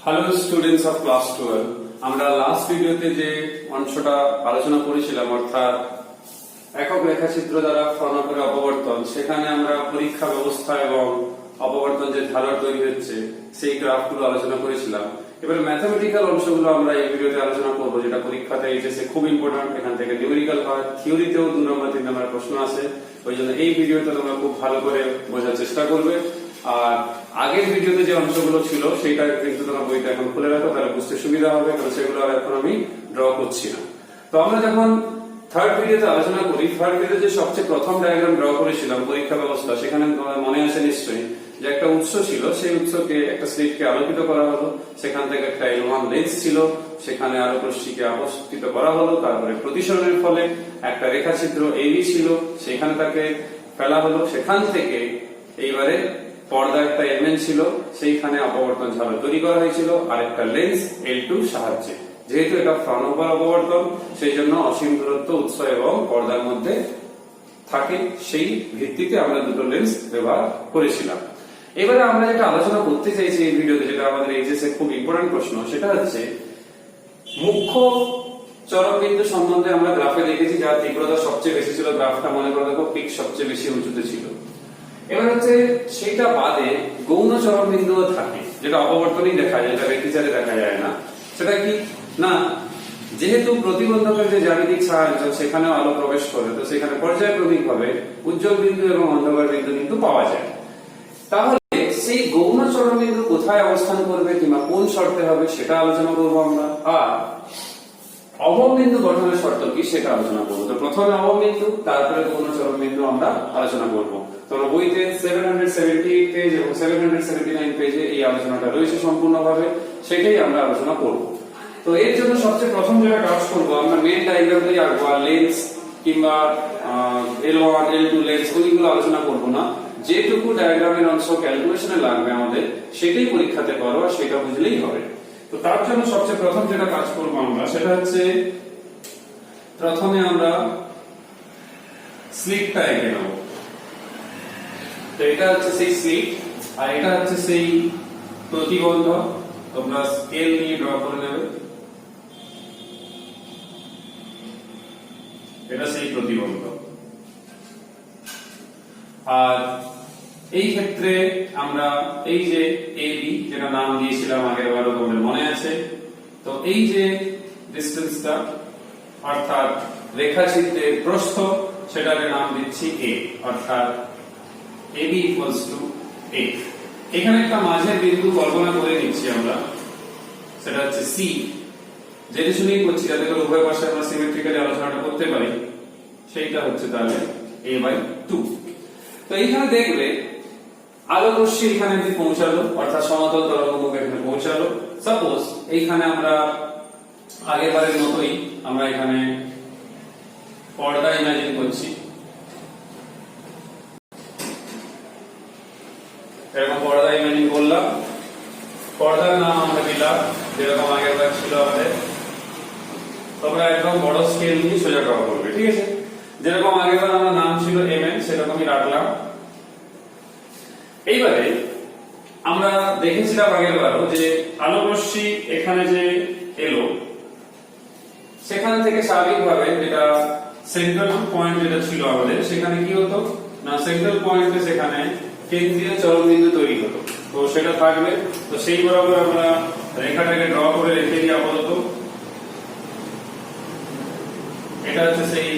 Hello students of class 12, আমরা last ভিডিওতে যে অংশটা আলোচনা করেছিলাম অর্থাৎ একক রেখাচিত্র দ্বারা ফলনাঙ্কের অপবর্তন, সেখানে আমরা পরীক্ষা ব্যবস্থা এবং অপবর্তন যে ধারা তৈরি হচ্ছে সেই গ্রাফগুলো আলোচনা করেছিলাম। এবার ম্যাথমেটিক্যাল অংশগুলো আমরা এই ভিডিওতে আলোচনা করব, যেটা পরীক্ষাতে এইচএসে খুব ইম্পর্টেন্ট। এখান থেকে নিউমেরিক্যাল হয়, থিওরিতেও 2 নম্বর 3 নম্বর প্রশ্ন আছে। ওই জন্য এই ভিডিওতে তোমরা খুব ভালো করে বোঝার চেষ্টা করবে। আর আগের ভিডিওতে যে অংশগুলো ছিল সেটা কিন্তু তোমরা বইটা এখন খুলে রাখো, তাহলে বুঝতে সুবিধা হবে, কারণ সেগুলো আর এখন আমি ড্র করছি না। তো আমরা যখন থার্ড ভিডিওতে আলোচনা করি, থার্ড ভিডিওতে যে সবচেয়ে প্রথম ডায়াগ্রাম ড্র করেছিলাম পরীক্ষা ব্যবস্থা, সেখানে তোমার মনে আছে নিশ্চয়ই যে একটা উৎস ছিল, সেই উৎসকে একটা স্লিটকে আলোকিত করা হলো, সেখান থেকে একটা L1 লেন্স ছিল, সেখানে আলোক রশ্মিকে আপতিত করা হলো, তারপরে প্রতিসরণের ফলে একটা রেখাচিত্র AB ছিল, সেখানে তাকে ফেলা হলো, সেখান থেকে এইবারে পর্দা একটা এলিমেন্ট ছিল, সেইখানে অপবর্তন ঝালক তৈরি করা হয়েছিল আর একটা লেন্স L2 সাহায্যে। যেহেতু এটা ফ্রন্টওভার অপবর্তন, সেই জন্য অসীম দূরত্ব উৎস এবং পর্দার মধ্যে থাকে, সেই ভিত্তিতে আমরা দুটো লেন্স ব্যবহার করেছিলাম। এবারে আমরা যেটা আলোচনা করতে চাইছি এই ভিডিওতে, যেটা আমাদের এইচএসএ খুব ইম্পর্টেন্ট প্রশ্ন, সেটা হচ্ছে মুখ্য চরমবিন্দু সম্বন্ধে। আমরা গ্রাফে দেখেছি যার তীব্রতা সবচেয়ে বেশি ছিল, গ্রাফটা মনে করে দেখো পিক সবচেয়ে বেশি উঁচুতে ছিল। এবার হচ্ছে সেটা বাদে গৌণ চরমবিন্দুও থাকে, যেটা অপবর্তনই দেখা যায়, যেটা রেখিচারে দেখা যায় না। সেটা কি না, যেহেতু প্রতিবন্ধকের যে জ্যামিতিক সাহায্য সেখানেও আলো প্রবেশ করে, তো সেখানে পর্যায়ক্রমিক ভাবে উজ্জ্বল বিন্দু এবং অন্ধকার বিন্দু কিন্তু পাওয়া যায়। তাহলে সেই গৌণ চরমবিন্দু কোথায় অবস্থান করবে কিংবা কোন শর্তে হবে সেটা আলোচনা করবো আমরা। আর অববিন্দু গঠনের শর্ত কি সেটা আলোচনা করবো। তো প্রথমে অববিন্দু, তারপরে গৌণ চরমবিন্দু আমরা আলোচনা করবো। তোমরা বইতে 778 পেজ এবং 779 পেজে এই আলোচনাটা রয়েছে সম্পূর্ণভাবে, সেটাই আমরা আলোচনা করব। তো এর জন্য সবচেয়ে প্রথম যেটা কাজ করব, আমরা মেইন ডায়াগ্রামটাই আঁকবো, আর লেন্স কিংবা L1 L2 লেন্স ওইগুলো আলোচনা করব না। যেটুকু ডায়াগ্রামের অংশ ক্যালকুলেশনে লাগবে আমাদের, সেটাই পরীক্ষাতে করো, আর সেটা বুঝলেই হবে। তো তার জন্য সবচেয়ে প্রথম যেটা কাজ করব আমরা, সেটা হচ্ছে প্রথমে আমরা স্লিটটা এঁকে নেব। তো এটা হচ্ছে সেই স্লিট, আর এটা হচ্ছে সেই প্রতিবন্ধক। তোমরা স্কেল নিয়ে ড্র করে নেবে। এটা সেই প্রতিবন্ধক। আর এই ক্ষেত্রে আমরা এই যে AB, যেটা নাম দিয়েছিলাম আগের বারও তোমাদের মনে আছে, তো এই যে ডিসটেন্সটা অর্থাৎ রেখাচিত্রের প্রস্থ, সেটাকে নাম দিচ্ছি A, অর্থাৎ AB equals to A। এখানে একটা মাঝের বিন্দু কল্পনা করে নিচ্ছি আমরা, সেটা হচ্ছে C। যেটা শুনেই করছি যাতে করে উভয় পাশে আমরা সিমেট্রিক্যালি আলোচনাটা করতে পারি, সেইটা হচ্ছে তাহলে A/2। তো এইখানে দেখবে আলোক রশ্মি এখানে যদি পৌঁছালো, অর্থাৎ সমতল তরঙ্গমুখ এখানে পৌঁছালো। সাপোজ এইখানে আমরা আগের বারের মতোই আমরা এখানে পর্দা ইমাজিন করছি, এরকম পর্দা ইমাজিন করলাম। পর্দার নাম আমরা দিলাম যেরকম আগের বার ছিল আমাদের। তোমরা একদম বড় স্কেল নিয়ে সোজা ড্র করবে, ঠিক আছে? যেরকম আগের বার আমার নাম ছিল mm, সেরকমই রাখলাম। এইবারে আমরা দেখেছিলাম আগের বারও যে আলোক রশ্মি এখানে যে এলো, সেখান থেকে স্বাভাবিকভাবে যেটা সেন্ট্রাল পয়েন্ট যেটা ছিল আমাদের, সেখানে কি হতো না, সেন্ট্রাল পয়েন্টে সেখানে কেন্দ্রীয় চরমবিন্দু তৈরি হতো। তো সেটা থাকবে। তো সেই বরাবর আমরা রেখাটাকে ড্র করে রেখে দিই আপাতত। এটা হচ্ছে সেই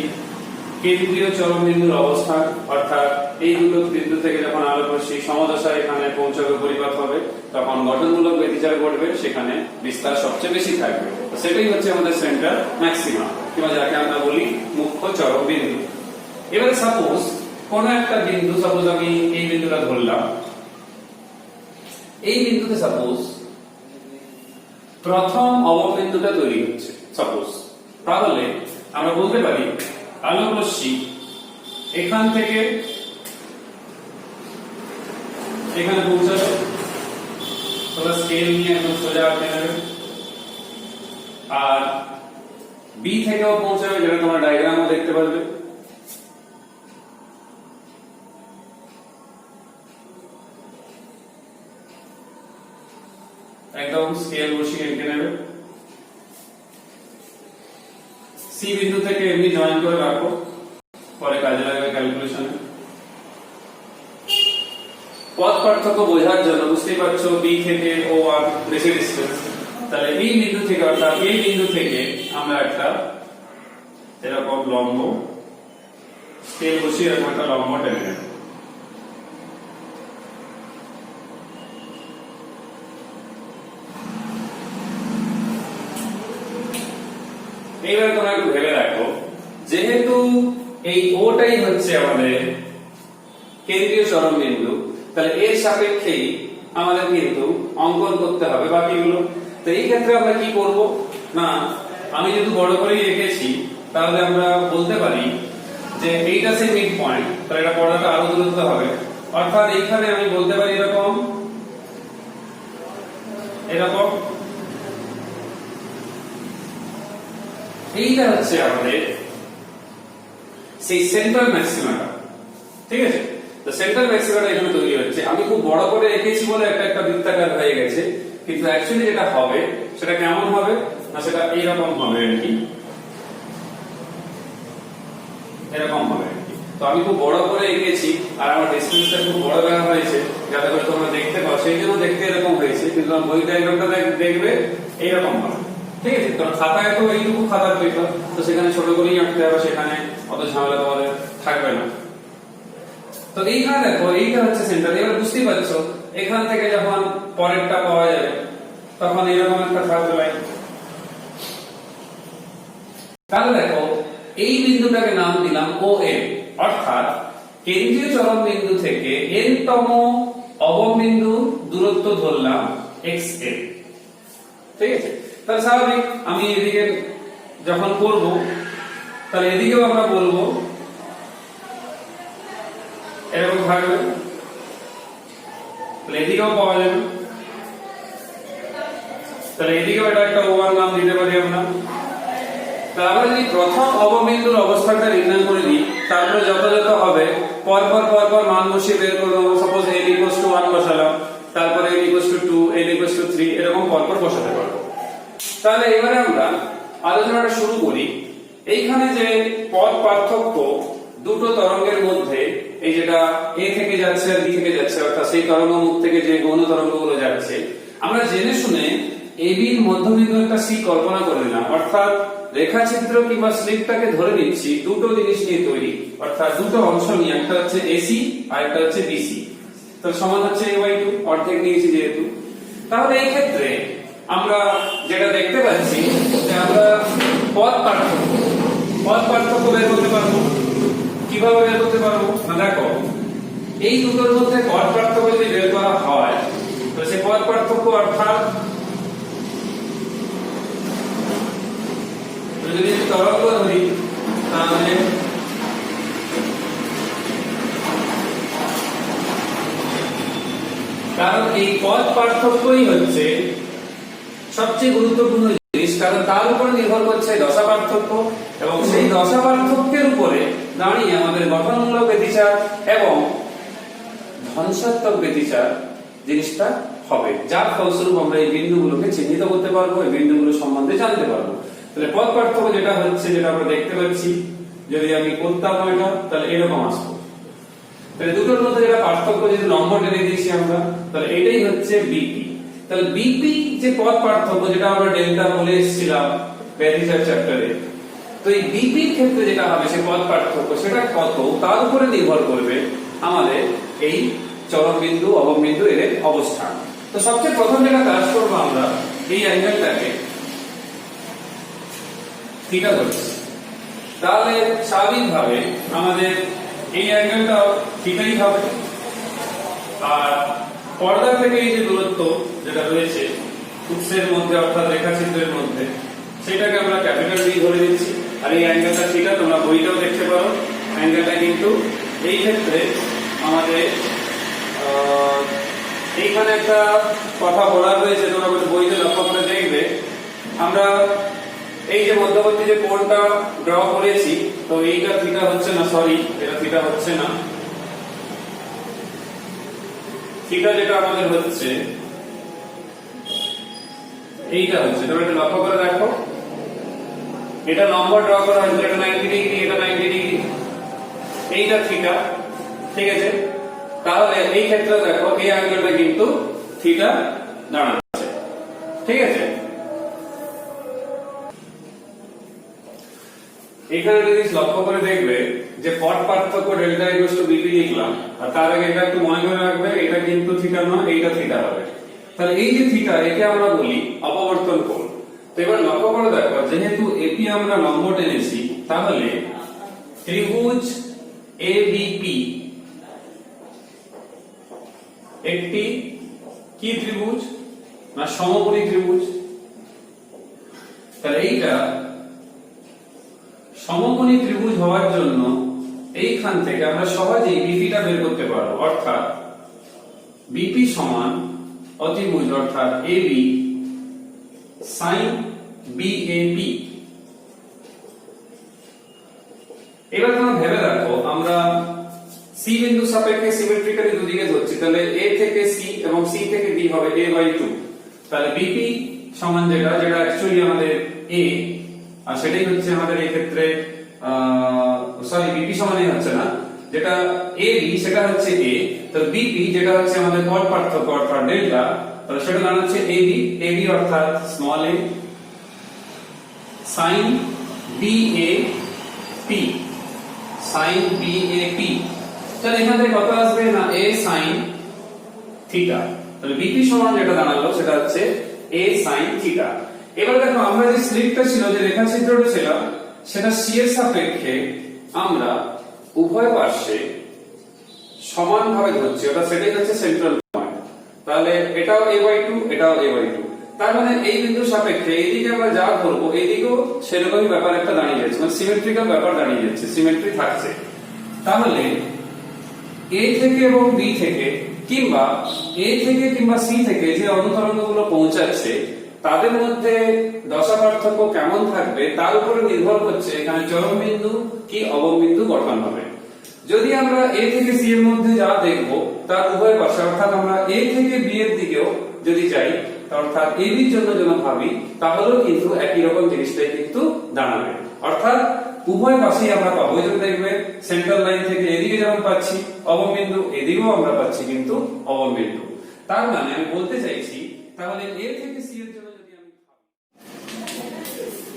কেন্দ্রীয় চরমবিন্দুর অবস্থান, অর্থাৎ এই দুটো বিন্দু থেকে যখন আলোক রশ্মি সমদশায় এখানে পৌঁছাবে, পরিপাত হবে, তখন গঠনমূলক ব্যতিচার ঘটবে, সেখানে বিস্তার সবচেয়ে বেশি থাকবে। সেটাই হচ্ছে আমাদের সেন্টার ম্যাক্সিমাম, কিংবা যাকে আমরা বলি মুখ্য চরমবিন্দু। এবারে সাপোজ কোন একটা বিন্দু, সাপোজ আমি এই বিন্দুটা ধরলাম, এই বিন্দুতে সাপোজ প্রথম অববিন্দুটা তৈরি হচ্ছে সাপোজ, তাহলে আমরা বলতে পারি আলোক রশ্মি এখান থেকে এখানে পৌঁছাবে। তোমরা স্কেল নিয়ে একদম সোজা আঁকে নেবে। আর B থেকেও পৌঁছাবে, যেটা তোমরা ডায়াগ্রামও দেখতে পারবে। একদম স্কেল বসিয়ে এঁকে নেবে। সি বিন্দু থেকে এমনি জয়েন করে রাখো, পরে কাজে লাগবে ক্যালকুলেশনে। পথ পার্থক্য বোঝার জন্য বুঝতেই পারছো বি থেকে ও আর বেশি ডিসটেন্স, তাহলে এই বিন্দু থেকে অর্থাৎ এই বিন্দু থেকে আমরা একটা এরকম লম্ব স্কেল বসিয়ে এরকম একটা লম্ব টেনে নেব। এইবার তোমরা একটু ভেবে দেখো, যেহেতু এই ওটাই হচ্ছে আমাদের কেন্দ্রীয় চরম বিন্দু, তাহলে এর সাপেক্ষেই আমাদের কিন্তু অঙ্কন করতে হবে বাকিগুলো। তো এই ক্ষেত্রে আমরা কি করব না, আমি যেহেতু বড় করেই রেখেছি তাহলে আমরা বলতে পারি যে এইটা সেই মিড পয়েন্ট, তাহলে এটা পড়াটা আরো দূরত্ব হবে। অর্থাৎ এইখানে আমি বলতে পারি এরকম এরকম এইটা হচ্ছে আমাদের সেই সেন্ট্রাল ম্যাক্সিমাটা। ঠিক আছে, তো সেন্ট্রাল ম্যাক্সিমাটা এখানে তৈরি হচ্ছে। আমি খুব বড় করে এঁকেছি বলে একটা বৃত্তাকার হয়ে গেছে, কিন্তু অ্যাকচুয়ালি যেটা হবে সেটা কেমন হবে না, সেটা এইরকম হবে আর কি, এরকম হবে আর কি। তো আমি খুব বড় করে এঁকেছি আর আমার ডিসটেন্সটা খুব বড় করা হয়েছে যাতে করে তোমরা দেখতে পাও, সেই জন্য দেখতে এরকম হয়েছে, কিন্তু বই ডায়াগ্রামটা দেখবে এইরকম হবে। ঠিক আছে, কারণ খাতায় তো এইটুকু খাতার পেপার, তো সেখানে ছোট করেই আঁকতে হবে, সেখানে অত ঝামেলা তোমাদের থাকবে না। তো এইখানে দেখো এইটা হচ্ছে সেন্টার। এবার বুঝতেই পারছো এখান থেকে যখন পরেরটা পাওয়া যাবে তখন এরকম একটা থাকবে লাইন। তাহলে দেখো এই বিন্দুটাকে নাম দিলাম OM, অর্থাৎ কেন্দ্রীয় চরম বিন্দু থেকে n তম অবম বিন্দু দূরত্ব ধরলাম xn। ঠিক আছে, তাহলে স্বাভাবিক আমি এদিকে যখন করব তাহলে এদিকেও আমরা বলবো এরকম থাকবে, তাহলে এদিকেও পাওয়া যাবে। তাহলে এদিকেও এটা একটা O1 নাম দিতে পারি আমরা। তারপরে যদি প্রথম অববিন্দুর অবস্থানটা নির্ণয় করে দিই, তারপরে যথাযথ হবে পরপর পরপর মান বসিয়ে বের করে দেবো। সাপোজ n = 1 বসালাম, তারপরে n = 2, n = 3, এরকম পরপর বসাতে পারবো। তাহলে এবারে আমরা আলোচনাটা শুরু করি। এইখানে যে পথ পার্থক্য দুটো তরঙ্গের মধ্যে, এই যেটা a থেকে যাচ্ছে আর b থেকে যাচ্ছে, অর্থাৎ সেই তরঙ্গ মুখ থেকে যে গৌণ তরঙ্গগুলো যাচ্ছে, আমরা জেনে শুনে AB এর মধ্যবিন্দু একটা C কল্পনা করে নিলাম। অর্থাৎ রেখাচিত্র কিংবা স্লিপটাকে ধরে নিচ্ছি দুটো জিনিস নিয়ে তৈরি, অর্থাৎ দুটো অংশ নিয়ে, একটা হচ্ছে AC আর একটা হচ্ছে BC। তো সমান হচ্ছে a/2, অর্ধেক নিয়েছি যেহেতু। তাহলে এই ক্ষেত্রে আমরা যেটা দেখতে পাচ্ছি যে আমরা পথ পার্থক্য বের করতে পারবো। কিভাবে বের করতে পারবো না, দেখো এই দুটোর মধ্যে পথ পার্থক্য যদি বের করা হয়, তো সেই পথ পার্থক্য অর্থাৎ যদি তরঙ্গ ধরি, তাহলে কারণ এই পথ পার্থক্যই হচ্ছে সবচেয়ে গুরুত্বপূর্ণ জিনিস, কারণ তার উপর নির্ভর করছে দশা পার্থক্য, এবং সেই দশা পার্থক্যের উপরে দাঁড়িয়ে আমাদের গঠনমূলক ব্যতিচার এবং ধ্বংসাত্মক ব্যতিচার জিনিসটা হবে, যার ফলস্বরূপ আমরা এই বিন্দুগুলোকে চিহ্নিত করতে পারবো, এই বিন্দুগুলো সম্বন্ধে জানতে পারবো। তাহলে পথ পার্থক্য যেটা হচ্ছে, যেটা আমরা দেখতে পাচ্ছি, যদি আমি করতাম এটা তাহলে এরকম আসতো। তাহলে দুটোর মধ্যে যেটা পার্থক্য, যদি লম্ব টেনে দিয়েছি আমরা, তাহলে এটাই হচ্ছে বিপি। তাহলে বিপি যে পথ পার্থক্য, যেটা আমরা ডেল্টা বলে এসেছিলাম ব্যতিচার চ্যাপ্টারে, তো এই বিপির ক্ষেত্রে যেটা হবে সে পথ পার্থক্য, সেটা কত তার উপরে নির্ভর করবে আমাদের এই চরম বিন্দু অবম বিন্দু এর অবস্থান। তো সবচেয়ে প্রথম যেটা কাজ করবো আমরা এই অ্যাঙ্গেলটাকে থিটা ধরছি, তাহলে স্বাভাবিকভাবে আমাদের এই অ্যাঙ্গেলটাও থিটাই হবে। আর পর্দা থেকে এই যে দূরত্ব যেটা রয়েছে উৎসের মধ্যে অর্থাৎ রেখাচিত্রের মধ্যে, সেটাকে আমরা ক্যাপিটাল ডি ধরে দিচ্ছি। আর এই অ্যাঙ্গেলটা থিটা, তোমরা বইটাও দেখতে পারো অ্যাঙ্গেলটা, কিন্তু এই ক্ষেত্রে আমাদের এইখানে একটা কথা বলা রয়েছে, তোমরা বইতে লক্ষ্য করে দেখবে। আমরা এই যে মধ্যবর্তী যে কোণটা ড্র করেছি, তো এইটা থিটা হচ্ছে না, সরি এটা থিটা হচ্ছে না, থিটা যেটা আমাদের হচ্ছে এইটা হচ্ছে, তবে এটা লক্ষ্য করে দেখো, এটা নম্বর ড্র করা হয়েছে, এটা 90 ডিগ্রি, এটা 90 ডিগ্রি, এইটা থিটা, ঠিক আছে। তাহলে এই ক্ষেত্রে দেখো এই অ্যাঙ্গেলটা কিন্তু থিটা দাঁড়াচ্ছে, ঠিক আছে। এখানে যদি লক্ষ্য করে দেখবে যে পথ পার্থক্য ডেল্টা ইকুয়াল টু বিপি লিখলাম, আর তার আগে এটা একটু মনে করে রাখবে, এটা কিন্তু থিটা নয়, এইটা থিটা হবে। তাহলে এই যে থিটা, একে আমরা বলি অপবর্তন কোণ। তো এবার লক্ষ্য করে দেখো, যেহেতু এপি আমরা লম্ব টেনেছি, তাহলে ত্রিভুজ এবিপি একটি কি ত্রিভুজ না সমকোণী ত্রিভুজ। তাহলে এইটা সমকোণী ত্রিভুজ হওয়ার জন্য এইখান থেকে আমরা সহজেই বিপিটা বের করতে পারবো, অর্থাৎ বিপি সমান অতিভুজ অর্থাৎ এবি sin বিএপি। এবার তোমরা ভেবে দেখো, আমরা সি বিন্দু সাপেক্ষে সিমেট্রিক্যালি দুদিকে ধরছি, তাহলে এ থেকে সি এবং সি থেকে ডি হবে a/2। তাহলে বিপি সমান যেটা অ্যাকচুয়ালি আমাদের এ, আর সেটাই হচ্ছে আমাদের এই ক্ষেত্রে সরি বিপি সমানই হচ্ছে না, যেটা এবি সেটা হচ্ছে এ, তো বিপি যেটা হচ্ছে আমাদের পথ পার্থক্য অর্থাৎ ডেল্টা, তাহলে সেটা দাঁড়াচ্ছে এবি অর্থাৎ স্মল এ sin বিএপি, sin বিএপি। তাহলে এখান থেকে কত আসবে না a sin থিটা। তাহলে বিপি সমান যেটা দাঁড়ালো সেটা হচ্ছে a sin থিটা। এবার দেখো, আমরা যে স্লিপটা ছিল, যে রেখাচিত্রটা ছিল, সেটা সি এর সাপেক্ষে আমরা উভয় পার্শ্বে সমানভাবে ধরছি, ওটা সেটাই হচ্ছে সেন্ট্রাল পয়েন্ট। তাহলে এটাও a/2, এটাও a/2। তার মানে এই বিন্দুর সাপেক্ষে এইদিকে আমরা যা করবো, এইদিকেও সেরকমই ব্যাপার একটা দাঁড়িয়ে যাচ্ছে, মানে সিমেট্রিক্যাল ব্যাপার দাঁড়িয়ে যাচ্ছে, সিমেট্রি থাকছে। তাহলে এ থেকে এবং বি থেকে কিংবা এ থেকে কিংবা সি থেকে যে অনুতরঙ্গগুলো পৌঁছাচ্ছে, তাদের মধ্যে দশা পার্থক্য কেমন থাকবে তার উপরে নির্ভর করছে এখানে চরম বিন্দু কি অবম বিন্দু গঠন হবে। যদি আমরা এ থেকে সি এর মধ্যে যা দেখব তার উভয় পাশে, অর্থাৎ আমরা এ থেকে বি এর দিকেও যদি যাই, অর্থাৎ এ বির জন্য যেন ভাবি, তাহলেও কিন্তু একই রকম জিনিসটাই কিন্তু দাঁড়াবে, অর্থাৎ উভয় পাশেই আমরা পাবো। এই জন্য দেখবে সেন্ট্রাল লাইন থেকে এদিকে যেমন পাচ্ছি অবম বিন্দু, এদিকেও আমরা পাচ্ছি কিন্তু অবম বিন্দু। তার মানে আমি বলতে চাইছি, তাহলে এ থেকে সি এর জন্য যদি আমি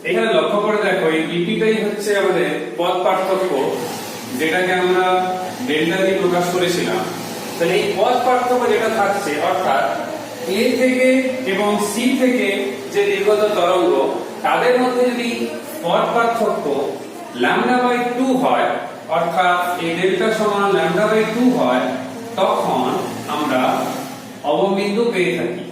এখানে লক্ষ্য করে দেখো, এই বিপিটাই হচ্ছে আমাদের পথ পার্থক্য, যেটাকে আমরা ডেল্টা দিয়ে প্রকাশ করেছিলাম। তাহলে এই পথ পার্থক্য যেটা থাকছে, অর্থাৎ এ থেকে এবং সি থেকে যে নির্গত তরঙ্গ, তাদের মধ্যে যদি পথ পার্থক্য λ/2 হয়, অর্থাৎ এই ডেল্টা সমান λ/2 হয়, তখন আমরা অবম বিন্দু পেয়ে থাকি।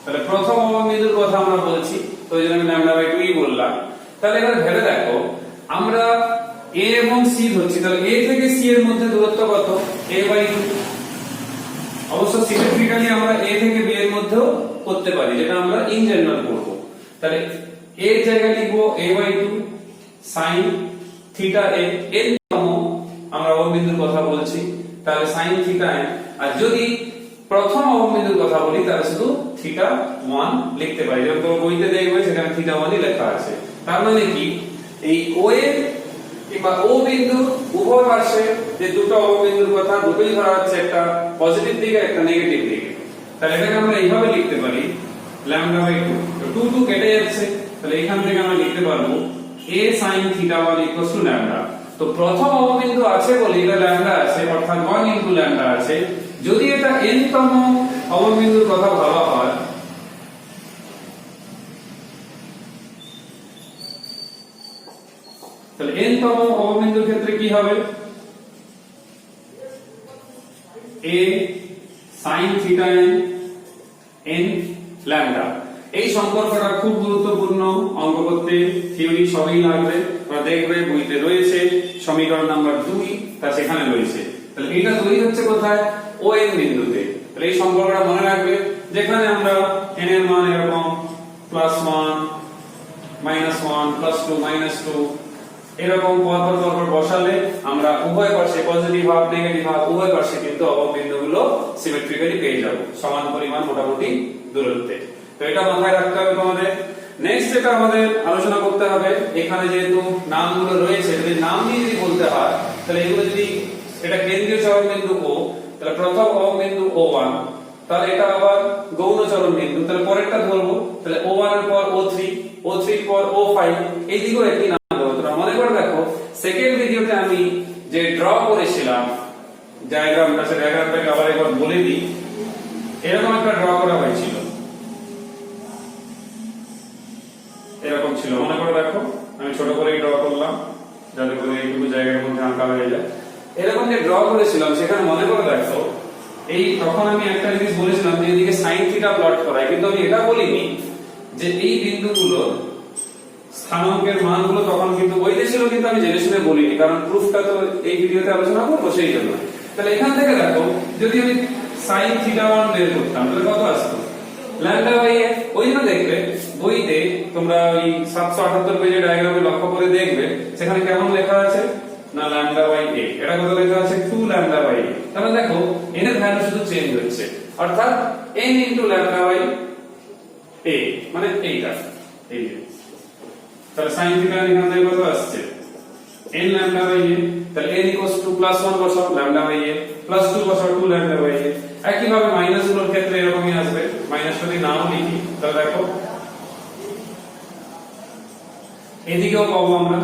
তাহলে প্রথম অবম বিন্দুর কথা আমরা বলছি, তো এই জন্য আমি λ/2 বললাম। তাহলে এবার ভেবে দেখো, আমরা এ এবং সি ধরছি, তাহলে এ থেকে সি এর মধ্যে দূরত্ব কত? a/2। অবশ্য সিমেট্রিক্যালি আমরা এ থেকে বি এর মধ্যেও করতে পারি, যেটা আমরা ইন জেনারেল করব। তাহলে এর জায়গায় লিখবো a/2 sin থিটা a, এর তম আমরা অবম বিন্দুর কথা বলছি, তাহলে sin থিটা n। আর যদি প্রথম অবম বিন্দুর কথা বলি, তাহলে শুধু থিটা 1 লিখতে পারি, যেমন বইতে দেখবে সেখানে থিটা 1ই লেখা আছে। তার মানে কি, এই ও এ কিংবা ও বিন্দু উভয় পাশে যে দুটো অবম বিন্দুর কথা, দুটোই ধরা হচ্ছে একটা পজিটিভ দিকে একটা নেগেটিভ দিকে। তাহলে এটাকে আমরা এইভাবে লিখতে পারি λ/2, তো 2 কেটে যাচ্ছে, তাহলে এখান থেকে আমরা লিখতে পারবো a sin θ1 = λ। তো প্রথম অবম বিন্দু আছে বলে এটা λ আছে, অর্থাৎ 1 * λ আছে। যদি এটা n তম অবম বিন্দুর কথা ভাবা হয়, তাহলে n তম অবম বিন্দুর ক্ষেত্রে কি হবে? a sin θn n λ। এই সম্পর্কটা খুব গুরুত্বপূর্ণ, অঙ্ক করতে থিওরি সবই লাগবে, তোমরা দেখবে বইতে রয়েছে, সমীকরণ নাম্বার 2 তা সেখানে রয়েছে। তাহলে এটা তৈরি হচ্ছে কোথায়? ও n বিন্দুতে। তাহলে এই সম্পর্কটা মনে রাখবে, যেখানে আমরা n এর মান এরকম +1 -1 +2 -2 এরকম পরপর পরপর বসালে আমরা উভয় পাশে পজিটিভ হাফ নেগেটিভ হাফ উভয় পাশে কিন্তু অবয়ব বিন্দুগুলো সিমেট্রিক্যালি পেয়ে যাব সমান পরিমাণ মোটামুটি দূরত্বে। তো এটা মাথায় রাখতে হবে তোমাদের। নেক্সট যেটা আমাদের আলোচনা করতে হবে, এখানে যেহেতু নামগুলো রয়েছে যদি নাম দিয়ে যদি বলতে হয় তাহলে এগুলো যদি এটা কেন্দ্রীয় চরম বিন্দু ও, তাহলে প্রথম অবয়ব বিন্দু O1, তাহলে এটা আবার গৌণ চরম বিন্দু, তাহলে পরেরটা ধরবো, তাহলে O1 এর পর O3, O3 এর পর O5, এই দিকেও একই নাম দেবো। তোমরা মনে করে দেখো সেকেন্ড ভিডিওতে আমি যে ড্র করেছিলাম ডায়াগ্রামটা, সেই ডায়াগ্রামটাকে আবার একবার বলে দিই। এরকম একটা ড্র করা হয়েছিল, এরকম ছিল, মনে করে দেখো আমি ছোট করে ড্র করলাম যাতে করে এইটুকু জায়গার মধ্যে আঁকা হয়ে যায়। এরকম যে ড্র করেছিলাম সেখানে মনে করে দেখো এই তখন আমি একটা জিনিস বলেছিলাম যে এদিকে সাইন থিটা প্লট করাই, কিন্তু আমি এটা বলিনি যে এই বিন্দুগুলো স্থানাঙ্কের মানগুলো তখন কিন্তু বইতে ছিল, কিন্তু আমি জেনে শুনে বলিনি কারণ প্রুফটা তো এই ভিডিওতে আলোচনা করবো সেই জন্য। তাহলে এখান থেকে দেখো যদি আমি সাইন থিটা মান বের করতাম তাহলে কত আসতো, ল্যাম্ডা বাই এ। ওই জন্য দেখবে বইতে তোমরা ওই 778 পেজে ডায়াগ্রামে লক্ষ্য করে দেখবে সেখানে কেমন লেখা আছে না ল্যাম্ডা বাই এ, এটা কত লেখা আছে 2 ল্যাম্ডা বাই এ। তাহলে দেখো n এর ভ্যালু শুধু চেঞ্জ হচ্ছে, অর্থাৎ n ইনটু ল্যাম্ডা বাই এ মানে এইটা, এই যে তাহলে sin থিটা এখান থেকে কত আসছে n ল্যাম্ডা বাই এ, তাহলে n +1 বসাও ল্যাম্ডা বাই এ, +2 বসাও 2 ল্যাম্ডা বাই এ। একইভাবে মাইনাস গুলোর ক্ষেত্রে এরকমই আসবে, মাইনাস যদি নাও লিখি তাহলে দেখো এদিকেও পাবো আমরা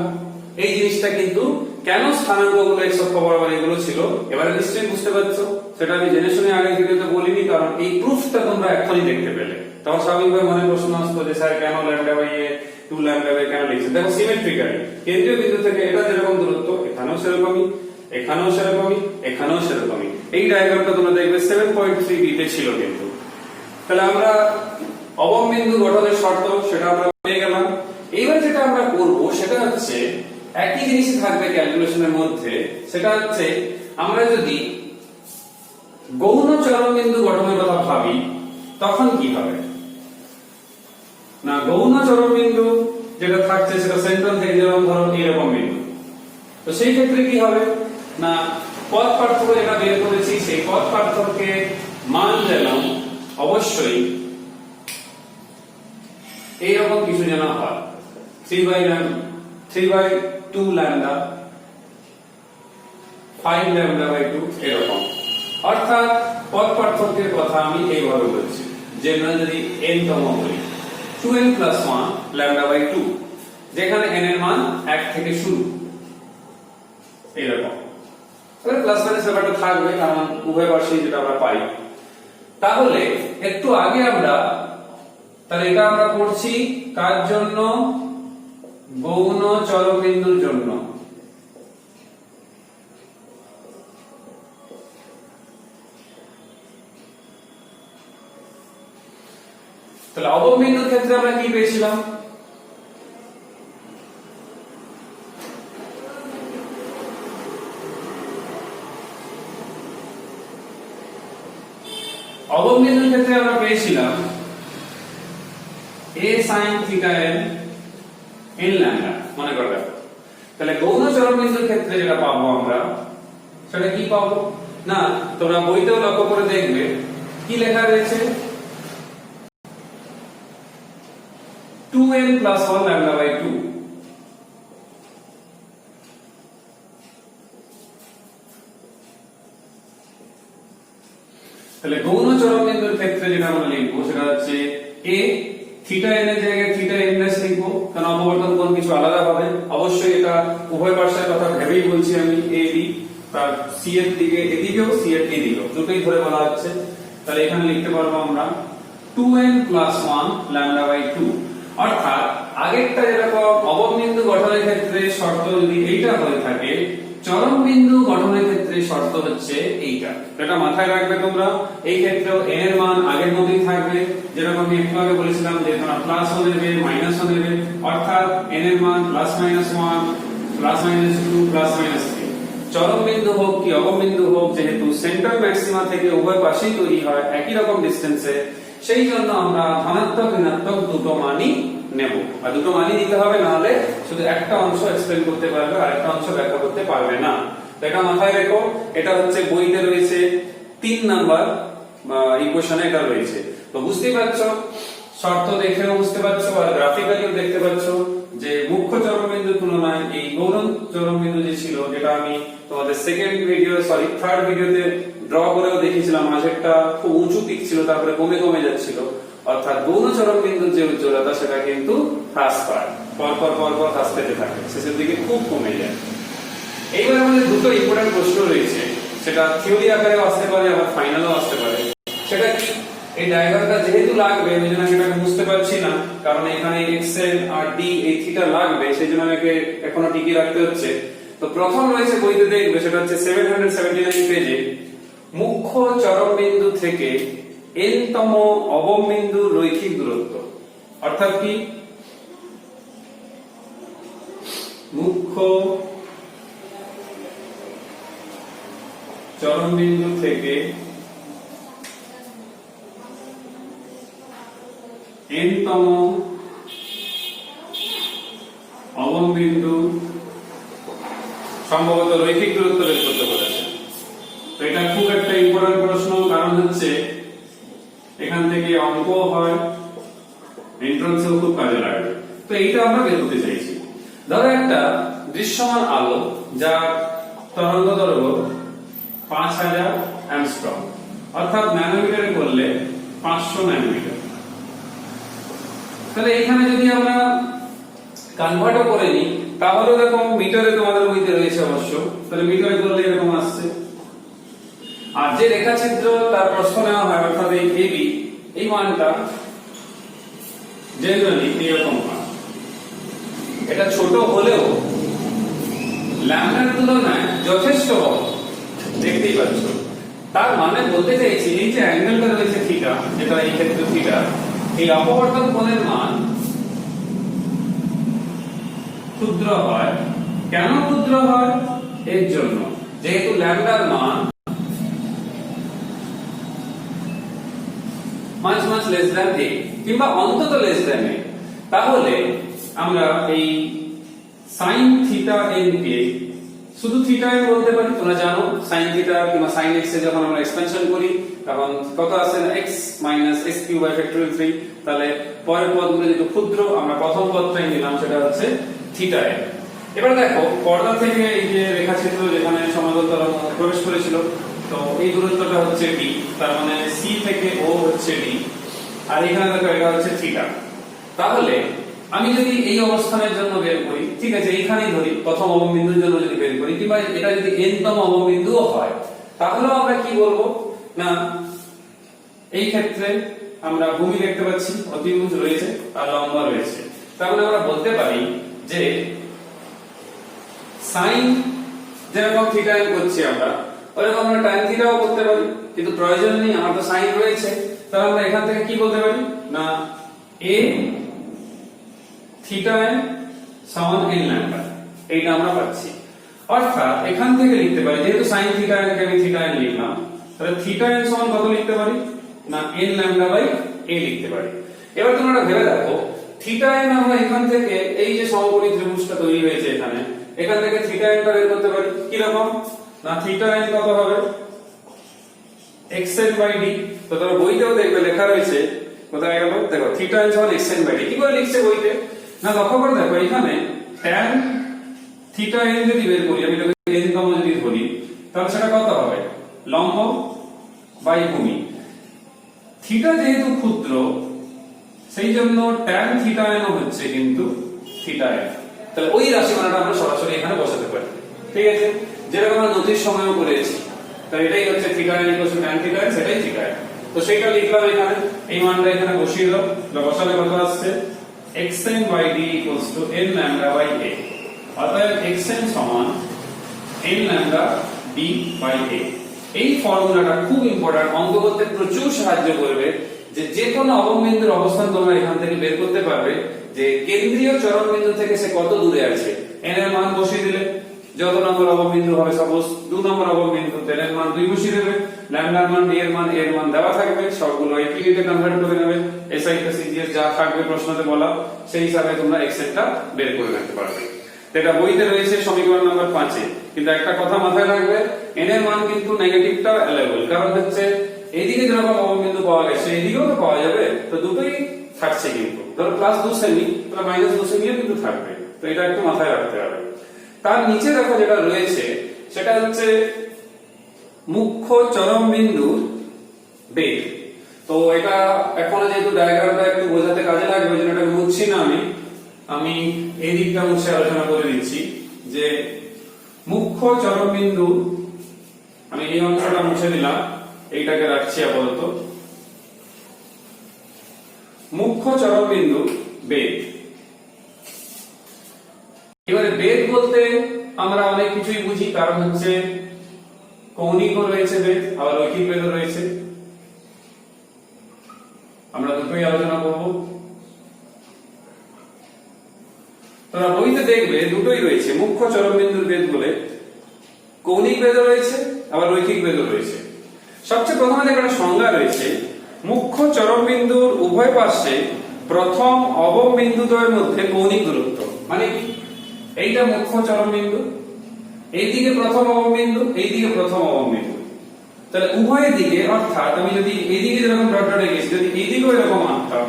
এই জিনিসটা। কিন্তু কেন স্থানাঙ্কগুলো x অক্ষ বরাবর এগুলো ছিল এবারে নিশ্চয়ই বুঝতে পারছো, সেটা আমি জেনে শুনে আগে ভিডিওতে বলিনি কারণ এই প্রুফটা তোমরা এখনই দেখতে পেলে। তখন স্বাভাবিকভাবে মনে প্রশ্ন আসতো যে স্যার কেন lambda by A 2 lambda by কেন লিখছেন। দেখো সিমেট্রিক্যালি কেন্দ্রীয় বিন্দু থেকে এটা যেরকম দূরত্ব এখানেও সেরকমই, এখানেও সেরকমই, এখানেও সেরকমই। এই ডায়াগ্রামটা তোমরা দেখবে 7.3b তে ছিল কিন্তু। তাহলে আমরা অবয়ব বিন্দু গঠনের শর্ত সেটা আমরা পেয়ে গেলাম। এইবার যেটা আমরা করব সেটা হচ্ছে একই জিনিসই থাকবে ক্যালকুলেশনের মধ্যে, সেটা হচ্ছে আমরা যদি গৌণ চরম বিন্দু গঠনের কথা ভাবি তখন কি হবে না, গৌণ চরম বিন্দু যেটা থাকছে সেটা সেন্ট্রাল থেকে যেরকম ধরো এরকম বিন্দু, তো সেই ক্ষেত্রে কি হবে না পথ পার্থক্য যেটা বের করেছি সেই পথ পার্থক্যের মান যেন অবশ্যই এইরকম কিছু যেন হয় 3/2 ল্যাম্ডা 5 ল্যাম্ডা বাই 2 এরকম। অর্থাৎ পথ পার্থক্যের কথা আমি এইভাবে বলছি যে যদি n তম বলি 2n + 1 ল্যাম্ডা বাই 2, যেখানে n এর মান 1 থেকে শুরু এরকম। তাহলে প্লাস মাইনাস ব্যাপারটা থাকবে কারণ উভয় পাশেই যেটা আমরা পাই। তাহলে একটু আগে আমরা তাহলে এটা আমরা করছি কার জন্য, গৌণ চরম বিন্দুর জন্য। তাহলে অবয়ব বিন্দুর ক্ষেত্রে আমরা কি পেয়েছিলাম, অবয়ব বিন্দুর ক্ষেত্রে আমরা পেয়েছিলাম a sin theta n lambda, মনে করে রাখো। তাহলে গৌণ চরম বিন্দুর ক্ষেত্রে যেটা পাবো আমরা সেটা কি পাবো না, তোমরা বইতেও লক্ষ্য করে দেখবে কি লেখা রয়েছে 2n + 1 ল্যাম্ডা বাই 2। তাহলে গৌণ চরম বিন্দুর ক্ষেত্রে যেটা আমরা লিখবো সেটা হচ্ছে a থিটা n এর জায়গায় থিটা n' লিখবো, কারণ অপবর্তন কোণ কিছু আলাদা হবে। অবশ্যই এটা উভয় পাশের কথা ভেবেই বলছি আমি, a b তার c এর দিকে এদিকেও c এর এদিকেও দুটোই ধরে বলা হচ্ছে। তাহলে এখানে লিখতে পারবো আমরা 2n + 1 ল্যাম্ডা বাই 2। অর্থাৎ আগেরটা যেরকম অবয়ব বিন্দু গঠনের ক্ষেত্রে শর্ত যদি এইটা হয়ে থাকে, চরম বিন্দু গঠনের ক্ষেত্রে শর্ত হচ্ছে এইটা। এটা মাথায় রাখবে তোমরা। এই ক্ষেত্রেও n এর মান আগের মতই থাকবে, যেরকম আমি একটু আগে বলেছিলাম যে তোমরা +1 নেবে -1 নেবে, অর্থাৎ n এর মান +-1 +-2 +-3। চরম বিন্দু হোক কি অবয়ব বিন্দু হোক, যেহেতু সেন্টার ম্যাক্সিমা থেকে উভয় পাশেই তৈরি হয় একই রকম ডিসটেন্সে, সেই জন্য আমরা ধনাত্মক ঋণাত্মক দুটো মানই নেব, আর দুটো মানই নিতে হবে, না হলে শুধু একটা অংশ এক্সপ্লেন করতে পারবে আর একটা অংশ ব্যাখ্যা করতে পারবে না। তো এটা মাথায় রেখো, এটা হচ্ছে বইতে রয়েছে 3 নাম্বার ইকুয়েশনে এটা রয়েছে। তো বুঝতেই পারছো, শর্ত দেখেও বুঝতে পারছো আর গ্রাফিক্যালিও দেখতে পাচ্ছো যে মুখ্য চরমবিন্দুর তুলনায় এই গৌণ চরমবিন্দু যে ছিল, যেটা আমি তোমাদের থার্ড ভিডিওতে ড্র করেও দেখিয়েছিলাম, মাঝেরটা খুব উঁচু পিক ছিল, তারপরে কমে কমে যাচ্ছিল, অর্থাৎ গৌণ চরমবিন্দুর যে উজ্জ্বলতা সেটা কিন্তু হ্রাস পায়, পরপর হ্রাস পেতে থাকে, শেষের দিকে খুব কমে যায়। এইবার আমাদের দুটো ইম্পর্টেন্ট প্রশ্ন রয়েছে, সেটা থিওরি আকারেও আসতে পারে আবার ফাইনালও আসতে পারে। সেটা কি, এই ডায়াগ্রামটা যেহেতু লাগবে ওই জন্য সেটাকে বুঝতে পারছি না, কারণ এখানে xn আর d এই থিটা লাগবে, সেই জন্য আমাকে এখনো টিকিয়ে রাখতে হচ্ছে। তো প্রথম রয়েছে বইতে দেখবে, সেটা হচ্ছে 779 পেজে, মুখ্য চরমবিন্দু থেকে n তম অবম বিন্দুর রৈখিক দূরত্ব। অর্থাৎ কি, মুখ্য চরমবিন্দু থেকে n তম অবম বিন্দু সম্ভবত রৈখিক দূরত্ব বের করতে বলেছে। তো এটা খুব একটা ইম্পর্টেন্ট প্রশ্ন, কারণ হচ্ছে এখান থেকে অঙ্ক হয়, এন্ট্রান্সেও খুব কাজে লাগবে। তো এইটা আমরা বের করতে চাইছি। ধরো একটা দৃশ্যমান আলো যা তরঙ্গ দৈর্ঘ্য 5000 অ্যাংস্ট্রম, অর্থাৎ ন্যানোমিটারে করলে 500 ন্যানোমিটার। তাহলে এখানে যদি আমরা কনভার্টও করে নিই, তাহলে দেখো মিটারে তোমাদের বইতে রয়েছে অবশ্য, তাহলে মিটারে করলে এরকম আসছে। আর যে রেখাচিত্র তার প্রস্থ নেওয়া হয়, অর্থাৎ এই AB, এই মানটা জেনারেলি এরকম হয়। এটা ছোট হলেও ল্যামডার তুলনায় যথেষ্ট বড়, দেখতেই পাচ্ছ। তার মানে বলতে চাইছি, এই যে অ্যাঙ্গেলটা রয়েছে থিটা, যেটা এই ক্ষেত্রে থিটা, এই অপবর্তন কোণের মান ক্ষুদ্র হয়। কেন ক্ষুদ্র হয়? এর জন্য যেহেতু ল্যামডার মান মাছ লেস দ্যান a, কিংবা অন্তত লেস দ্যান a, তাহলে আমরা এই sin থিটা n কে শুধু থিটা n বলতে পারি। তোমরা জানো sin থিটা কিংবা sin x এ যখন আমরা এক্সপেনশন করি তখন কত আসে না, x - x³ বাই ফ্যাক্টরিয়াল 3। তাহলে পরের পদগুলো যেহেতু ক্ষুদ্র, আমরা প্রথম পদটাই নিলাম, সেটা হচ্ছে থিটা n। এবার দেখো পর্দা থেকে এই যে রেখাচিত্র যেখানে সমান্তরাল তরঙ্গ প্রবেশ করেছিল, তো এই দূরত্বটা হচ্ছে d, তার মানে c থেকে o হচ্ছে d, আর এখানে দেখো এটা হচ্ছে থিটা। তাহলে আমি যদি এই অবস্থানের জন্য বের করি, ঠিক আছে, এইখানেই ধরি প্রথম অবম বিন্দুর জন্য যদি বের করি, কিংবা এটা যদি n তম অবম বিন্দুও হয়, তাহলে আমরা কি বলবো না, এই ক্ষেত্রে আমরা ভূমি দেখতে পাচ্ছি, অতিভুজ রয়েছে আর লম্ব রয়েছে। তার মানে আমরা বলতে পারি যে sin যেরকম থিটা n করছি আমরা, ওরকম আমরা tan থিটাও করতে পারি, কিন্তু প্রয়োজন নেই, আমার তো sin রয়েছে। তাহলে আমরা এখান থেকে কি বলতে পারি না, a থিটা n সমান n ল্যাম্ডা, এইটা আমরা পাচ্ছি। অর্থাৎ এখান থেকে লিখতে পারি, যেহেতু sin থিটা n কে আমি থিটা n লিখলাম, তাহলে থিটা n সমান কত লিখতে পারি না, n ল্যাম্ডা বাই a লিখতে পারি। এবার তোমরা ভেবে দেখো, থিটা n আমরা এখান থেকে এই যে সমকোণী ত্রিভুজটা তৈরি হয়েছে এখানে, এখান থেকে থিটা n টা বের করতে পারি কি রকম না, থিটা n কত হবে xn বাই d। তো তোমরা বইতেও দেখবে লেখা রয়েছে, কোথায় গেল দেখো, থিটা n সমান xn বাই d। কি করে লিখছে বইতে না, লক্ষ্য করে দেখো, এখানে tan থিটা n যদি বের করি, আমি এটাকে n তম যদি ধরি, তাহলে সেটা কত হবে, লম্ব বাই ভূমি। থিটা যেহেতু ক্ষুদ্র, সেই জন্য tan থিটা n হচ্ছে কিন্তু থিটা n। তাহলে ওই রাশিমালাটা আমরা সরাসরি এখানে বসাতে পারি, ঠিক আছে, যেরকম আমরা নতির সময়ও করেছি। তাহলে এটাই হচ্ছে theta n = tan theta n, সেটাই থিটা n। তো সেটা লিখলাম এখানে, এই মানটা এখানে বসিয়ে দাও, বসালে কত আসছে, xn by d = n lambda by a। অতএব xn সমান n lambda d by a। এই ফর্মুলাটা খুব ইম্পর্টেন্ট, অঙ্ক করতে প্রচুর সাহায্য করবে। যে কোনো অবম বিন্দুর অবস্থান তোমরা এখান থেকে বের করতে পারবে, যে কেন্দ্রীয় চরম বিন্দু থেকে সে কত দূরে আছে। n এর মান বসিয়ে দিলে, যত নম্বর অবম বিন্দু হবে, সাপোজ 2 নম্বর অবম বিন্দু, n এর মান 2 বসিয়ে দেবে, ল্যামডার মান, ডি এর মান, এ এর মান দেওয়া থাকবে, সবগুলো এপিইউতে কনভার্ট করে নেবে, এসআই প্লাস সিজিএস যা থাকবে প্রশ্নতে বলা সেই হিসাবে তোমরা এক্সেলটা বের করে নিতে পারবে। এটা বইতে রয়েছে সমীকরণ নাম্বার 5 এ। কিন্তু একটা কথা মাথায় রাখবে, এন এর মান কিন্তু নেগেটিভটা অ্যালাউয়েবল, কারণ হচ্ছে এইদিকে যেরকম অববিন্দু পাওয়া গেছে এইদিকেও তো পাওয়া যাবে, তো দুটোই থাকছে কিন্তু। ধরো প্লাস 2 সেমি তাহলে মাইনাস 2 সেমিও কিন্তু থাকবে, তো এটা একটু মাথায় রাখতে হবে। তার নিচে দেখো যেটা রয়েছে সেটা হচ্ছে মুখ্য চরম বিন্দুর বেগ। তো এটা এখন যেহেতু ডায়াগ্রামটা একটু বোঝাতে কাজে লাগবে, ওই জন্য এটা মুছছি না, আমি এই দিকটা মুছে আলোচনা করে দিচ্ছি যে মুখ্য চরম বিন্দু, আমি এই অংশটা মুছে দিলাম, এইটাকে রাখছি আপাতত। মুখ্য চরম বিন্দু বেগ। এবারে বেগ বলতে আমরা অনেক কিছুই বুঝি, কারণ হচ্ছে কৌণিকও রয়েছে বেগ, আবার রৈখিক বেগও রয়েছে, আমরা দুটোই আলোচনা করব। তোমরা বইতে দেখবে দুটোই রয়েছে, মুখ্য চরম বিন্দুর বেগ বলে কৌণিক বেগও রয়েছে, আবার রৈখিক বেগও রয়েছে। সবচেয়ে প্রথমে একটা সংজ্ঞা রয়েছে, মুখ্য চরম বিন্দুর উভয় পাশে প্রথম অবম বিন্দুদ্বয়ের মধ্যে কৌণিক দূরত্ব। মানে কি, এইটা মুখ্য চরম বিন্দু, এইদিকে প্রথম অবম বিন্দু, এইদিকে প্রথম অবম বিন্দু, তাহলে উভয় দিকে, অর্থাৎ আমি যদি এইদিকে যেরকম ডট ডট রেখেছি, যদি এইদিকেও এরকম আঁকতাম,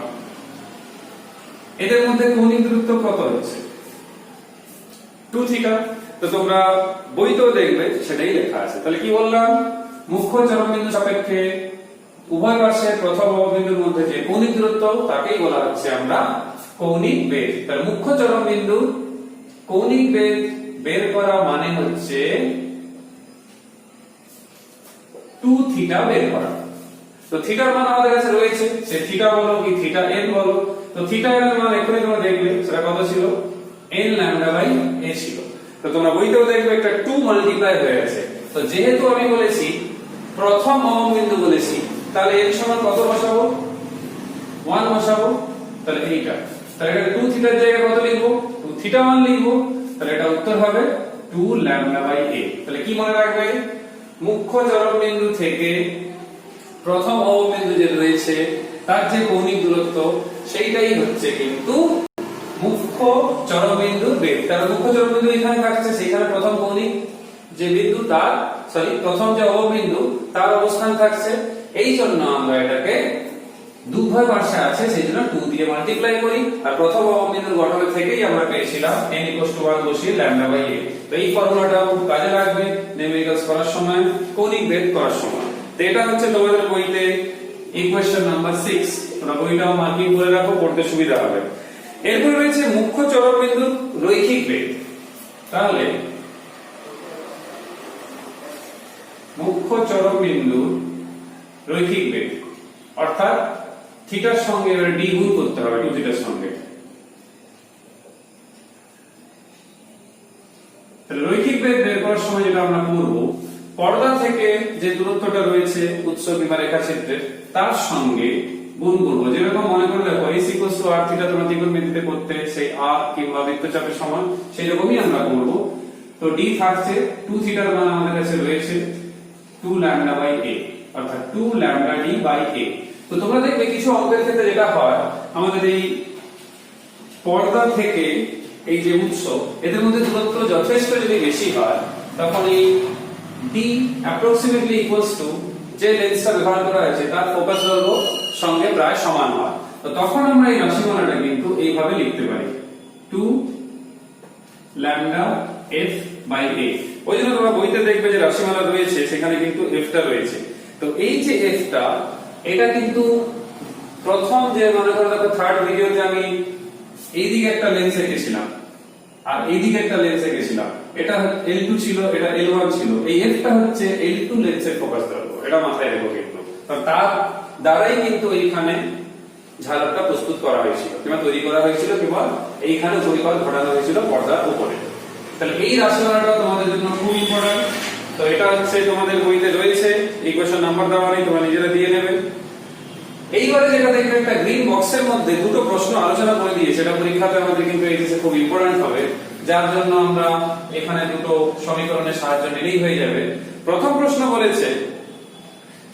এদের মধ্যে কৌণিক দূরত্ব কত হচ্ছে? 2 থিটা। তো তোমরা বইতেও দেখবে সেটাই লেখা আছে। তাহলে কি বললাম, মুখ্য চরম বিন্দু সাপেক্ষে উভয় পাশে প্রথম অববিন্দুর মধ্যে যে কৌণিক দূরত্ব তাকেই বলা হচ্ছে আমরা কৌণিক বেগ। তাহলে মুখ্য চরম বিন্দু কৌণিক বেগ বের করা মানে হচ্ছে 2 থিটা বের করা। তো থিটার মান আমাদের কাছে রয়েছে, সে থিটা বলো কি থিটা এন বলো। তো থিটা এর মান এখানে তোমরা দেখবে সেটা কত ছিল, n ল্যামডা বাই a ছিল। তো তোমরা বইতেও দেখবে একটা 2 মাল্টিপ্লাই হয়ে গেছে। তো যেহেতু আমি বলেছি প্রথম অবম বিন্দু বলেছি, তাহলে এর সমান কত বসাবো, 1 বসাবো। তাহলে এইটা, তাহলে এটা 2 থিটার জায়গায় কত লিখবো, 2 থিটা 1 লিখবো। তাহলে এটা উত্তর হবে 2 ল্যামডা বাই a। তাহলে কি মনে রাখবে, মুখ্য চরম বিন্দু থেকে প্রথম অবম বিন্দু যে রয়েছে তার যে কৌণিক দূরত্ব সেইটাই হচ্ছে কিন্তু মুখ্য চরম বিন্দুর বেগ। তার মুখ্য চরম বিন্দু এখানে থাকছে, সেখানে প্রথম কৌণিক যে বিন্দু তার প্রথম যে অবম বিন্দু তার অবস্থান থাকছে। এই জন্য আমরা এটাকে দুভয় পাশে আছে সেই জন্য 2 দিয়ে মাল্টিপ্লাই করি, আর প্রথম অবম বিন্দুর গঠন থেকেই আমরা পেয়েছিলাম n 1 বসিয়ে ল্যামডা বাই a। তো এই ফর্মুলাটা খুব কাজে লাগবে নিউমেরিক্যালস করার সময়, কৌণিক বেগ করার সময়। তো এটা হচ্ছে তোমাদের বইতে ইকুয়েশন নাম্বার 6, তোমরা বইটাও মার্কিং করে রাখো, পড়তে সুবিধা হবে। এরপর রয়েছে মুখ্য চরম বিন্দুর রৈখিক বেগ। তাহলে মুখ্য চরম বিন্দুর রৈখিক বেগ, অর্থাৎ থিটার সঙ্গে এবারে d গুণ করতে হবে 2 থিটার সঙ্গে। তাহলে রৈখিক বেগ বের করার সময় যেটা আমরা করব, পর্দা থেকে যে দূরত্বটা রয়েছে উৎস কিংবা রেখাচিত্রের তার সঙ্গে গুণ করব। যেরকম মনে করে দেখো s r থিটা তোমরা ত্রিকোণমিতিতে করতে সেই r কিংবা বৃত্তচাপের সমান, সেই রকমই আমরা করব। তো d থাকছে 2 থিটার মান আমাদের কাছে রয়েছে 2 ল্যামডা বাই a, অর্থাৎ 2 ল্যামডা d বাই a। তো তোমরা দেখবে কিছু অঙ্কের ক্ষেত্রে যেটা হয়, আমাদের এই পর্দা থেকে এই যে উৎস এদের মধ্যে দূরত্ব যথেষ্ট যদি বেশি হয়, তখন এই d approximately equals to যে লেন্সটা ব্যবহার করা হয়েছে তার ফোকাস দৈর্ঘ্য সঙ্গে প্রায় সমান হয়। তো তখন আমরা এই রাশিমালাটা কিন্তু এইভাবে লিখতে পারি 2 ল্যামডা f বাই a। ওই জন্য তোমরা বইতে দেখবে যে রাশিমালা রয়েছে সেখানে কিন্তু f টা রয়েছে। তো এই যে f টা, এটা কিন্তু প্রথম যে মনে করো দেখো থার্ড ভিডিওতে আমি এইদিকে একটা লেন্স এঁকেছিলাম আর এইদিকে একটা লেন্স এঁকেছিলাম, এটা L2 ছিল, এটা L1 ছিল। এই f টা হচ্ছে L2 লেন্সের ফোকাস দৈর্ঘ্য, এটা মাথায় রেখো কিন্তু। তার দ্বারাই কিন্তু এইখানে ঝালকটা প্রস্তুত করা হয়েছিল কিংবা তৈরি করা হয়েছিল কিংবা এইখানে পরিপাক ঘটানো হয়েছিল পর্দার উপরে। তাহলে এই রাশিমালাটা তোমাদের জন্য খুব ইম্পর্টেন্ট। তো এটা হচ্ছে তোমাদের বইতে রয়েছে, ইকুয়েশন নাম্বার দেওয়া নেই, তোমরা নিজেরা দিয়ে নেবে। এইবারে যেটা দেখবে একটা গ্রিন বক্সের মধ্যে দুটো প্রশ্ন আলোচনা করে দিয়েছে, এটা পরীক্ষাতে আমাদের কিন্তু এইচএসে খুব ইম্পর্টেন্ট হবে, যার জন্য আমরা এখানে দুটো সমীকরণের সাহায্য নিলেই হয়ে যাবে। প্রথম প্রশ্ন বলেছে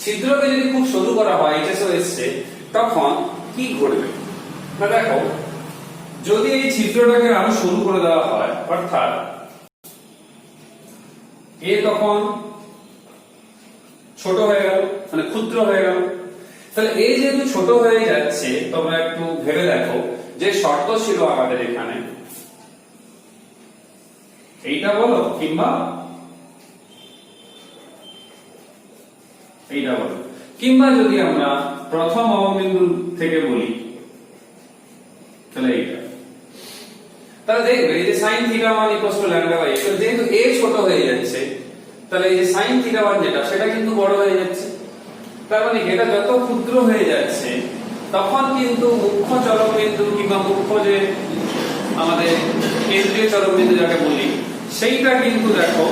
ছিদ্রকে যদি খুব সরু করা হয়, এইচএসও এসছে, তখন কি ঘটবে না দেখো, যদি এই ছিদ্রটাকে আরো সরু করে দেওয়া হয়, অর্থাৎ এ তখন ছোট হয়ে গেল, মানে ক্ষুদ্র হয়ে গেল, তাহলে এই যেহেতু ছোট হয়ে যাচ্ছে, তোমরা একটু ভেবে দেখো যে শর্ত ছিল আমাদের এখানে, এইটা বলো কিংবা এইটা বলো, কিংবা যদি আমরা প্রথম অববিন্দু থেকে বলি, তাহলে এইটা, তাহলে দেখবে এই যে sin θ1 = λ/a, যেহেতু a ছোট হয়ে যাচ্ছে, তাহলে এই যে sin θ1 যেটা, সেটা কিন্তু বড় হয়ে যাচ্ছে। তার মানে এটা যত ক্ষুদ্র হয়ে যাচ্ছে, তখন কিন্তু মুখ্য চরম বিন্দু কিংবা মুখ্য যে আমাদের কেন্দ্রীয় চরম বিন্দু যাকে বলি, সেইটা কিন্তু দেখো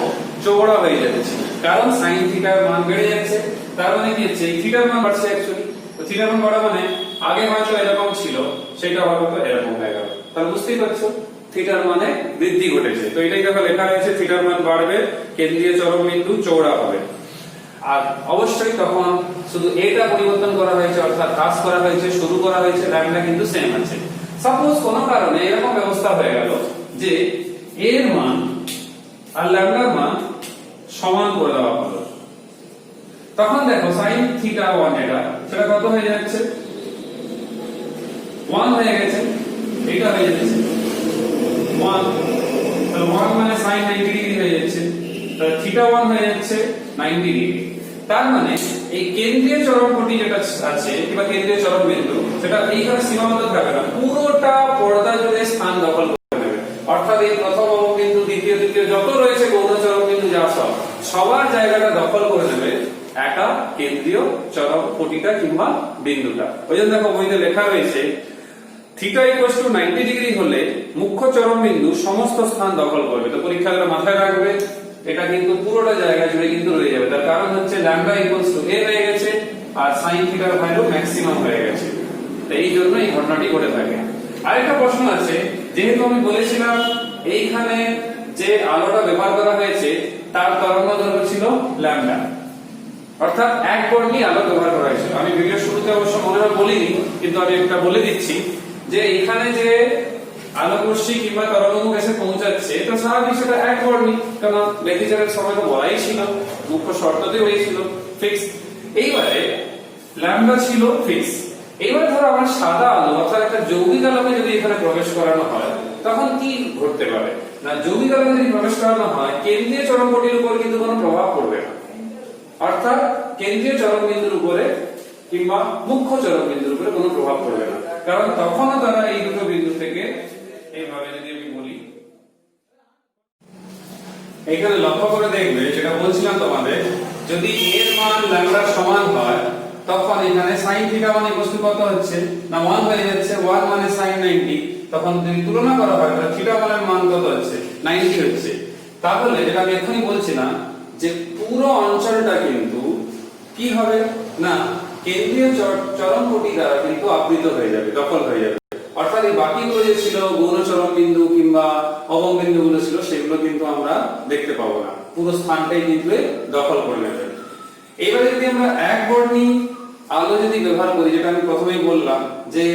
চওড়া হয়ে যাচ্ছে, কারণ sin θ এর মান বেড়ে যাচ্ছে। তার মানে কি হচ্ছে, এই θ এর মান বাড়ছে অ্যাকচুয়ালি। তো θ এর মান বাড়া মানে আগে হয়তো এরকম ছিল, সেটা হয়তো এরকম হয়ে গেল। তাহলে বুঝতেই পারছো θ এর মানে বৃদ্ধি ঘটেছে। তো এটাই দেখো লেখা রয়েছে, θ এর মান বাড়বে, কেন্দ্রীয় চরম বিন্দু চওড়া হবে। আর অবশ্যই তখন শুধু এটা পরিবর্তন করা হয়েছে, অর্থাৎ হ্রাস করা হয়েছে, শুরু করা হয়েছে, ল্যাম্বডা কিন্তু সেম আছে। সাপোজ কোনো কারণে এরকম ব্যবস্থা হয়ে গেল যে এর মান আর ল্যাম্বডার মান সমান করে দেওয়া হলো, তখন দেখো sin θ1 এটা সেটা কত হয়ে যাচ্ছে, 1 হয়ে গেছে, এটা হয়ে যাচ্ছে 1, তাহলে 1 মানে sin 90 ডিগ্রি হয়ে যাচ্ছে, তাহলে θ1 হয়ে যাচ্ছে 90 ডিগ্রি। তার মানে এই কেন্দ্রীয় চরমপটি যেটা আছে কিংবা কেন্দ্রীয় চরম বিন্দু, সেটা এইখানে সীমাবদ্ধ থাকবে না, পুরোটা পর্দা জুড়ে স্থান দখল করে নেবে। অর্থাৎ এই প্রথম অববিন্দু, দ্বিতীয়, তৃতীয় যত রয়েছে গৌণ চরম বিন্দু যা সবার জায়গাটা দখল করে নেবে একটা কেন্দ্রীয় চরমপটিটা কিংবা বিন্দুটা। ওই জন্য দেখো বইতে লেখা রয়েছে θ = 90 ডিগ্রি হলে মুখ্য চরম বিন্দু সমস্ত স্থান দখল করবে। তো পরীক্ষার্থীরা মাথায় রাখবে, এটা কিন্তু পুরোটা জায়গা জুড়ে কিন্তু রয়ে যাবে। তার কারণ হচ্ছে λ = a হয়ে গেছে আর sin θ এর ভ্যালু ম্যাক্সিমাম হয়ে গেছে। তো এই জন্য এই ঘটনাটি ঘটে থাকে। আরেকটা প্রশ্ন আছে, যেহেতু আমি বলেছিলাম এইখানে যে আলোটা ব্যবহার করা হয়েছে তার তরঙ্গদৈর্ঘ্য ছিল λ, অর্থাৎ এক বর্ণী আলো ব্যবহার করা হয়েছিল। আমি ভিডিও শুরুতে অবশ্য মনে হয় বলিনি, কিন্তু আমি একটা বলে দিচ্ছি যে এখানে যে আলোকরশ্মি কিংবা তরঙ্গমুখ এসে পৌঁছাচ্ছে, তো স্বাভাবিক সেটা এক বর্ণী, কারণ লেকচারের সময় তো বলাই ছিল, মুখ্য শর্ততে হয়েছিল ফিক্স। এইবারে ল্যাম্বডা ছিল ফিক্স। এইবার ধরো আমরা সাদা আলো অর্থাৎ একটা যৌগিক আলোকে যদি এখানে প্রবেশ করানো হয়, তখন কি ঘটতে পারে না, যৌগিক আলোকে যদি প্রবেশ করানো হয়, কেন্দ্রীয় চরমপটির উপর কিন্তু কোনো প্রভাব পড়বে না, অর্থাৎ কেন্দ্রীয় চরম বিন্দুর উপরে কিংবা মুখ্য চরম বিন্দুর উপরে কোনো প্রভাব পড়বে না, কারণ তখনও তারা এই দুটো বিন্দু থেকে এইভাবে, যদি আমি বলি এখানে লক্ষ্য করে দেখবে, যেটা বলছিলাম তোমাদের, যদি এর মান ল্যাম্বডার সমান হয়, তখন এখানে sin θ1 = কত হচ্ছে না 1 হয়ে যাচ্ছে, 1 মানে sin 90, তখন যদি তুলনা করা হয় তাহলে θ1 এর মান কত হচ্ছে 90 হচ্ছে। তাহলে যেটা আমি এখনই বলছিলাম যে পুরো অঞ্চলটা কিন্তু কি হবে না কেন্দ্রীয় চরমপটি দ্বারা কিন্তু আবৃত হয়ে যাবে, দখল হয়ে যাবে। অর্থাৎ এই বাকিগুলো যে ছিল গৌণ চরম বিন্দু কিংবা অবম বিন্দুগুলো ছিল, সেগুলো কিন্তু আমরা দেখতে পাবো না, পুরো স্থানটাই কিন্তু দখল করে নেবে। এবারে যদি আমরা এক বর্ণী আলো যদি ব্যবহার করি, যেটা আমি প্রথমেই বললাম যে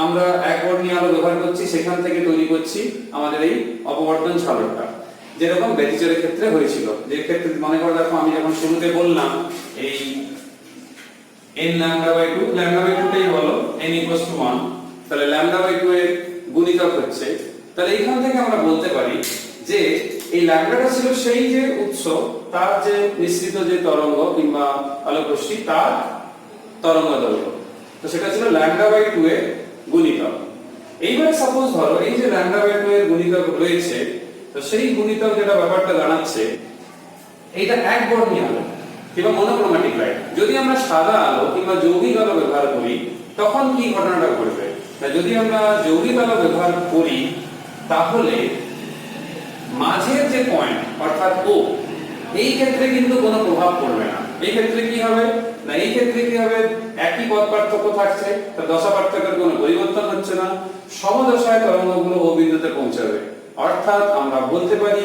আমরা এক বর্ণী আলো ব্যবহার করছি, সেখান থেকে তৈরি করছি আমাদের এই অপবর্তন ঝালকটা, যেরকম ব্যতিচরের ক্ষেত্রে হয়েছিল। যে ক্ষেত্রে মনে করে দেখো, আমি যখন শুরুতে বললাম এই n λ/2, λ/2 টাই হলো n = 1, তাহলে λ/2 এর গুণিতক হচ্ছে, তাহলে এইখান থেকে আমরা বলতে পারি যে এই ল্যাম্বডাটা ছিল সেই যে উৎস, তার যে মিশ্রিত যে তরঙ্গ কিংবা আলোকরশ্মি, তার তরঙ্গদৈর্ঘ্য, তো সেটা ছিল λ/2 এর গুণিতক। এইবারে সাপোজ ধরো এই যে λ/2 এর গুণিতক রয়েছে, তো সেই গুণিতক যেটা ব্যাপারটা দাঁড়াচ্ছে, এইটা এক বর্ণী আলো কিংবা মনোক্রোম্যাটিক লাইট। যদি আমরা সাদা আলো কিংবা যৌগিক আলো ব্যবহার করি, তখন কি ঘটনাটা ঘটবে না, যদি আমরা যৌগিক আলো ব্যবহার করি, তাহলে মাঝের যে পয়েন্ট অর্থাৎ ও, এই ক্ষেত্রে কিন্তু কোনো প্রভাব পড়বে না। এই ক্ষেত্রে কি হবে না, এই ক্ষেত্রে কি হবে, একই পথ পার্থক্য থাকছে, তার দশা পার্থক্যের কোনো পরিবর্তন হচ্ছে না, সমদশায় তরঙ্গগুলো ও বিন্দুতে পৌঁছাবে। অর্থাৎ আমরা বলতে পারি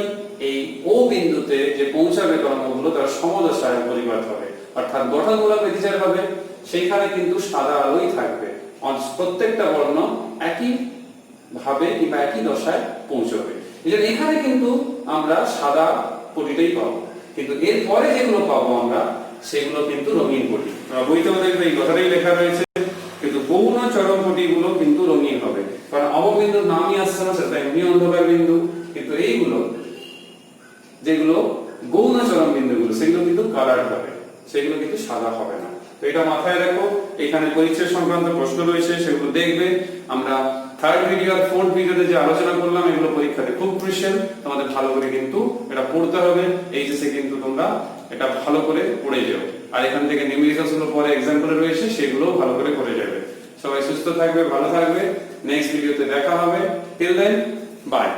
এই ও বিন্দুতে যে পৌঁছাবে তরঙ্গগুলো, তার সমদশায় পরিবর্তন হবে। অর্থাৎ গঠনমূলক ব্যতিচার হবে, সেইখানে কিন্তু সাদা আলোই থাকবে, প্রত্যেকটা বর্ণ একই ভাবে কিংবা একই দশায় পৌঁছবে। এই জন্য এখানে কিন্তু আমরা সাদা পটিটাই পাবো, কিন্তু এরপরে যেগুলো পাবো আমরা সেগুলো কিন্তু রঙিন পটি। বইতে আমাদের এই কথাটাই লেখা রয়েছে, কিন্তু গৌণ চরম পটিগুলো কিন্তু রঙিন হবে, কারণ অববিন্দুর নামই আসছে না, সেটা এমনি অন্ধকার বিন্দু। কিন্তু এইগুলো যেগুলো গৌণ চরম বিন্দুগুলো সেগুলো কিন্তু কালার হবে, সেগুলো কিন্তু সাদা হবে না। তো এটা মাথায় রাখো। এখানে পরিচ্ছেদ সংক্রান্ত প্রশ্ন রয়েছে, সেগুলো দেখবে। আমরা থার্ড ভিডিও আর ফোর্থ ভিডিওতে যে আলোচনা করলাম এগুলো পরীক্ষাতে খুব ক্রুশিয়াল, তোমাদের ভালো করে কিন্তু এটা পড়তে হবে। এইচএসে কিন্তু তোমরা এটা ভালো করে পড়ে যাও, আর এখান থেকে নিউমেরিক্যালস গুলো পরে এক্সাম্পল রয়েছে সেগুলো ভালো করে করে যাবে। সবাই সুস্থ থাকবে, ভালো থাকবে। নেক্সট ভিডিওতে দেখা হবে। Till then, by.